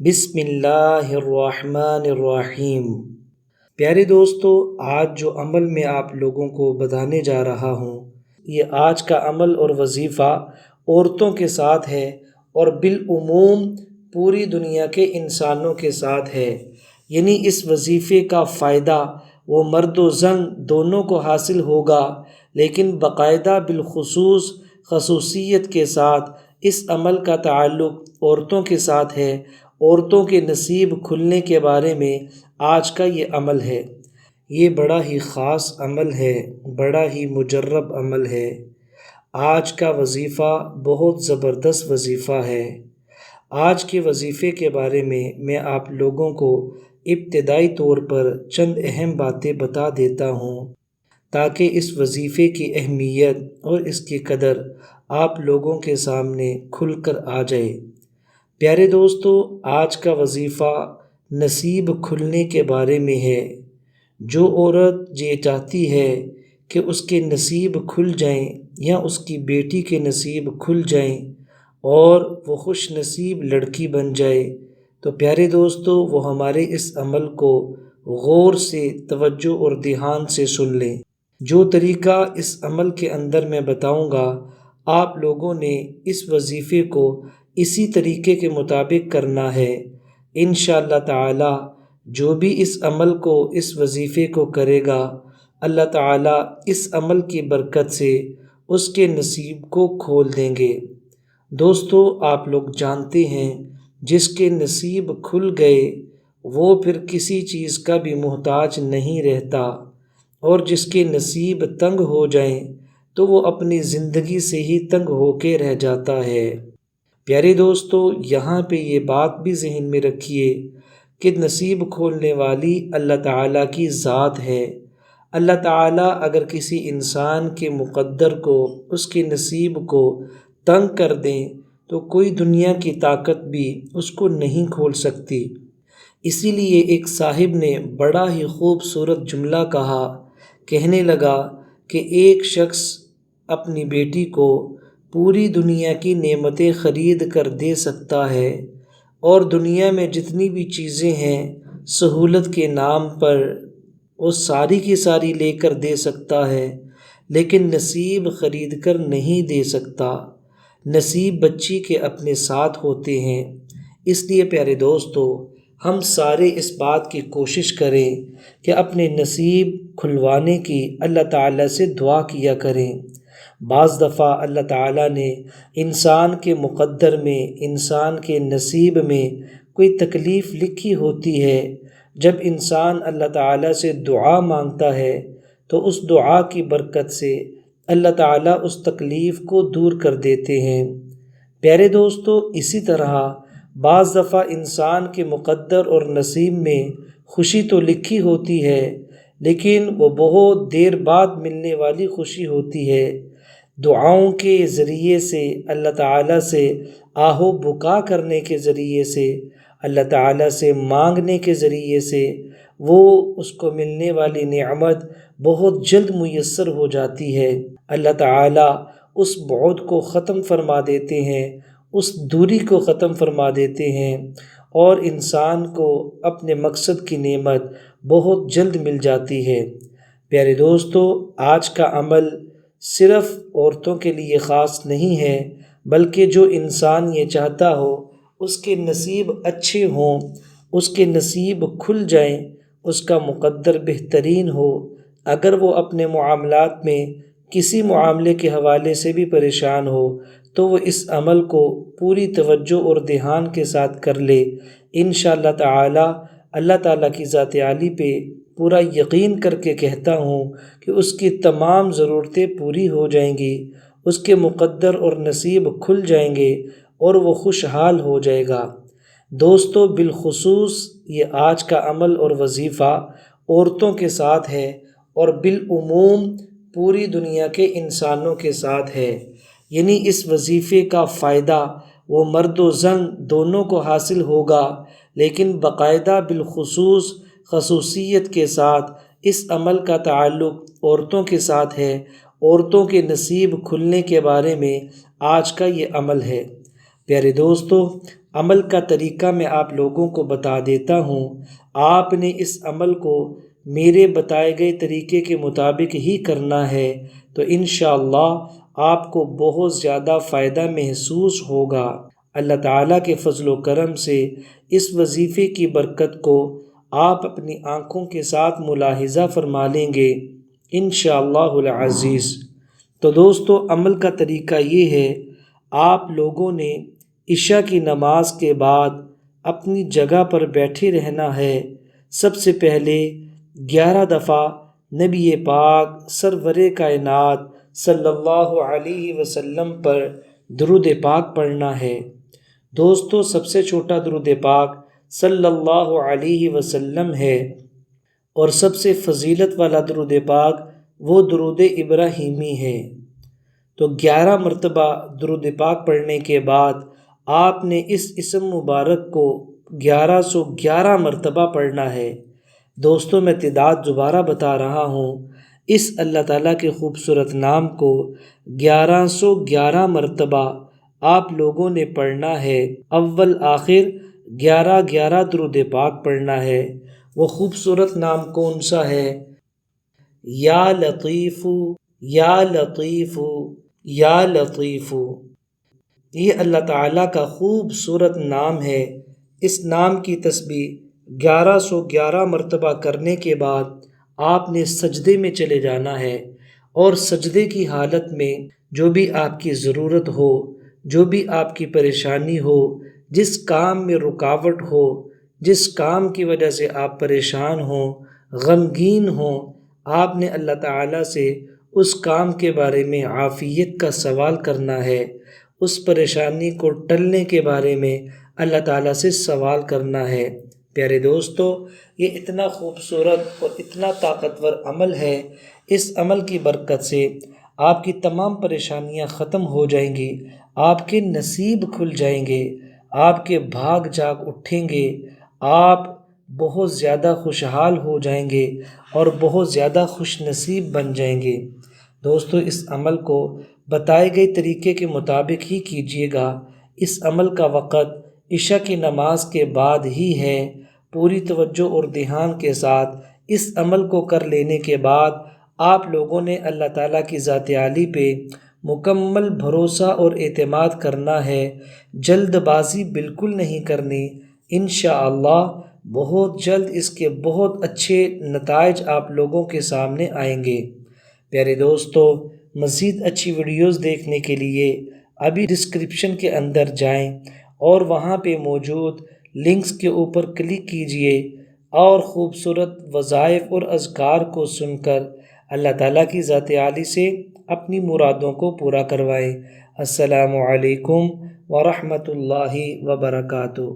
بسم اللہ الرحمن الرحیم۔ پیارے دوستو، آج جو عمل میں آپ لوگوں کو بتانے جا رہا ہوں، یہ آج کا عمل اور وظیفہ عورتوں کے ساتھ ہے اور بالعموم پوری دنیا کے انسانوں کے ساتھ ہے۔ یعنی اس وظیفے کا فائدہ وہ مرد و زن دونوں کو حاصل ہوگا، لیکن باقاعدہ بالخصوص خصوصیت کے ساتھ اس عمل کا تعلق عورتوں کے ساتھ ہے۔ عورتوں کے نصیب کھلنے کے بارے میں آج کا یہ عمل ہے۔ یہ بڑا ہی خاص عمل ہے، بڑا ہی مجرب عمل ہے۔ آج کا وظیفہ بہت زبردست وظیفہ ہے۔ آج کے وظیفے کے بارے میں آپ لوگوں کو ابتدائی طور پر چند اہم باتیں بتا دیتا ہوں تاکہ اس وظیفے کی اہمیت اور اس کی قدر آپ لوگوں کے سامنے کھل کر آ جائے۔ پیارے دوستو، آج کا وظیفہ نصیب کھلنے کے بارے میں ہے۔ جو عورت یہ چاہتی ہے کہ اس کے نصیب کھل جائیں یا اس کی بیٹی کے نصیب کھل جائیں اور وہ خوش نصیب لڑکی بن جائے، تو پیارے دوستو وہ ہمارے اس عمل کو غور سے، توجہ اور دھیان سے سن لیں۔ جو طریقہ اس عمل کے اندر میں بتاؤں گا، آپ لوگوں نے اس وظیفے کو اسی طریقے کے مطابق کرنا ہے۔ انشاءاللہ تعالی جو بھی اس عمل کو، اس وظیفے کو کرے گا، اللہ تعالی اس عمل کی برکت سے اس کے نصیب کو کھول دیں گے۔ دوستو، آپ لوگ جانتے ہیں جس کے نصیب کھل گئے وہ پھر کسی چیز کا بھی محتاج نہیں رہتا، اور جس کے نصیب تنگ ہو جائیں تو وہ اپنی زندگی سے ہی تنگ ہو کے رہ جاتا ہے۔ پیارے دوستو، یہاں پہ یہ بات بھی ذہن میں رکھیے کہ نصیب کھولنے والی اللہ تعالیٰ کی ذات ہے۔ اللہ تعالیٰ اگر کسی انسان کے مقدر کو، اس کے نصیب کو تنگ کر دیں تو کوئی دنیا کی طاقت بھی اس کو نہیں کھول سکتی۔ اسی لیے ایک صاحب نے بڑا ہی خوبصورت جملہ کہا، کہنے لگا کہ ایک شخص اپنی بیٹی کو پوری دنیا کی نعمتیں خرید کر دے سکتا ہے، اور دنیا میں جتنی بھی چیزیں ہیں سہولت کے نام پر وہ ساری کی ساری لے کر دے سکتا ہے، لیکن نصیب خرید کر نہیں دے سکتا۔ نصیب بچی کے اپنے ساتھ ہوتے ہیں۔ اس لیے پیارے دوستو، ہم سارے اس بات کی کوشش کریں کہ اپنے نصیب کھلوانے کی اللہ تعالیٰ سے دعا کیا کریں۔ بعض دفعہ اللہ تعالیٰ نے انسان کے مقدر میں، انسان کے نصیب میں کوئی تکلیف لکھی ہوتی ہے۔ جب انسان اللہ تعالیٰ سے دعا مانگتا ہے تو اس دعا کی برکت سے اللہ تعالیٰ اس تکلیف کو دور کر دیتے ہیں۔ پیارے دوستو، اسی طرح بعض دفعہ انسان کے مقدر اور نصیب میں خوشی تو لکھی ہوتی ہے، لیکن وہ بہت دیر بعد ملنے والی خوشی ہوتی ہے۔ دعاؤں کے ذریعے سے، اللہ تعالیٰ سے آہ و بکا کرنے کے ذریعے سے، اللہ تعالیٰ سے مانگنے کے ذریعے سے وہ اس کو ملنے والی نعمت بہت جلد میسر ہو جاتی ہے۔ اللہ تعالیٰ اس بعد کو ختم فرما دیتے ہیں، اس دوری کو ختم فرما دیتے ہیں، اور انسان کو اپنے مقصد کی نعمت بہت جلد مل جاتی ہے۔ پیارے دوستو، آج کا عمل صرف عورتوں کے لیے خاص نہیں ہے، بلکہ جو انسان یہ چاہتا ہو اس کے نصیب اچھے ہوں، اس کے نصیب کھل جائیں، اس کا مقدر بہترین ہو، اگر وہ اپنے معاملات میں کسی معاملے کے حوالے سے بھی پریشان ہو تو وہ اس عمل کو پوری توجہ اور دھیان کے ساتھ کر لے۔ انشاءاللہ تعالی اللہ تعالیٰ کی ذات عالی پہ پورا یقین کر کے کہتا ہوں کہ اس کی تمام ضرورتیں پوری ہو جائیں گی، اس کے مقدر اور نصیب کھل جائیں گے اور وہ خوشحال ہو جائے گا۔ دوستو، بالخصوص یہ آج کا عمل اور وظیفہ عورتوں کے ساتھ ہے اور بالعموم پوری دنیا کے انسانوں کے ساتھ ہے۔ یعنی اس وظیفے کا فائدہ وہ مرد و زن دونوں کو حاصل ہوگا، لیکن باقاعدہ بالخصوص خصوصیت کے ساتھ اس عمل کا تعلق عورتوں کے ساتھ ہے۔ عورتوں کے نصیب کھلنے کے بارے میں آج کا یہ عمل ہے۔ پیارے دوستو، عمل کا طریقہ میں آپ لوگوں کو بتا دیتا ہوں۔ آپ نے اس عمل کو میرے بتائے گئے طریقے کے مطابق ہی کرنا ہے تو انشاءاللہ آپ کو بہت زیادہ فائدہ محسوس ہوگا۔ اللہ تعالیٰ کے فضل و کرم سے اس وظیفے کی برکت کو آپ اپنی آنکھوں کے ساتھ ملاحظہ فرما لیں گے انشاءاللہ العزیز۔ تو دوستو، عمل کا طریقہ یہ ہے، آپ لوگوں نے عشاء کی نماز کے بعد اپنی جگہ پر بیٹھے رہنا ہے۔ سب سے پہلے 11 دفعہ نبی پاک سرور کائنات صلی اللہ علیہ وسلم پر درود پاک پڑھنا ہے۔ دوستو، سب سے چھوٹا درود پاک صلی اللہ علیہ وسلم ہے، اور سب سے فضیلت والا درود پاک وہ درود ابراہیمی ہے۔ تو 11 مرتبہ درود پاک پڑھنے کے بعد آپ نے اس اسم مبارک کو 1111 مرتبہ پڑھنا ہے۔ دوستو، میں تعداد دوبارہ بتا رہا ہوں، اس اللہ تعالیٰ کے خوبصورت نام کو 1111 مرتبہ آپ لوگوں نے پڑھنا ہے۔ اول آخر 11 درود پاک پڑھنا ہے۔ وہ خوبصورت نام کون سا ہے؟ یا لطیف، یا لطیف، یا لطیف۔ یہ اللہ تعالیٰ کا خوبصورت نام ہے۔ اس نام کی تسبیح 1111 مرتبہ کرنے کے بعد آپ نے سجدے میں چلے جانا ہے، اور سجدے کی حالت میں جو بھی آپ کی ضرورت ہو، جو بھی آپ کی پریشانی ہو، جس کام میں رکاوٹ ہو، جس کام کی وجہ سے آپ پریشان ہوں، غمگین ہوں، آپ نے اللہ تعالیٰ سے اس کام کے بارے میں عافیت کا سوال کرنا ہے۔ اس پریشانی کو ٹلنے کے بارے میں اللہ تعالیٰ سے سوال کرنا ہے۔ پیارے دوستو، یہ اتنا خوبصورت اور اتنا طاقتور عمل ہے۔ اس عمل کی برکت سے آپ کی تمام پریشانیاں ختم ہو جائیں گی، آپ کے نصیب کھل جائیں گے، آپ کے بھاگ جاگ اٹھیں گے، آپ بہت زیادہ خوشحال ہو جائیں گے اور بہت زیادہ خوش نصیب بن جائیں گے۔ دوستو، اس عمل کو بتائے گئے طریقے کے مطابق ہی کیجیے گا۔ اس عمل کا وقت عشاء کی نماز کے بعد ہی ہے۔ پوری توجہ اور دھیان کے ساتھ اس عمل کو کر لینے کے بعد آپ لوگوں نے اللہ تعالیٰ کی ذات عالی پہ مکمل بھروسہ اور اعتماد کرنا ہے، جلد بازی بالکل نہیں کرنی۔ انشاءاللہ بہت جلد اس کے بہت اچھے نتائج آپ لوگوں کے سامنے آئیں گے۔ پیارے دوستو، مزید اچھی ویڈیوز دیکھنے کے لیے ابھی ڈسکرپشن کے اندر جائیں اور وہاں پہ موجود لنکس کے اوپر کلک کیجئے اور خوبصورت وظائف اور اذکار کو سن کر اللہ تعالیٰ کی ذات عالی سے اپنی مرادوں کو پورا کروائیں۔ السلام علیکم ورحمۃ اللہ وبرکاتہ۔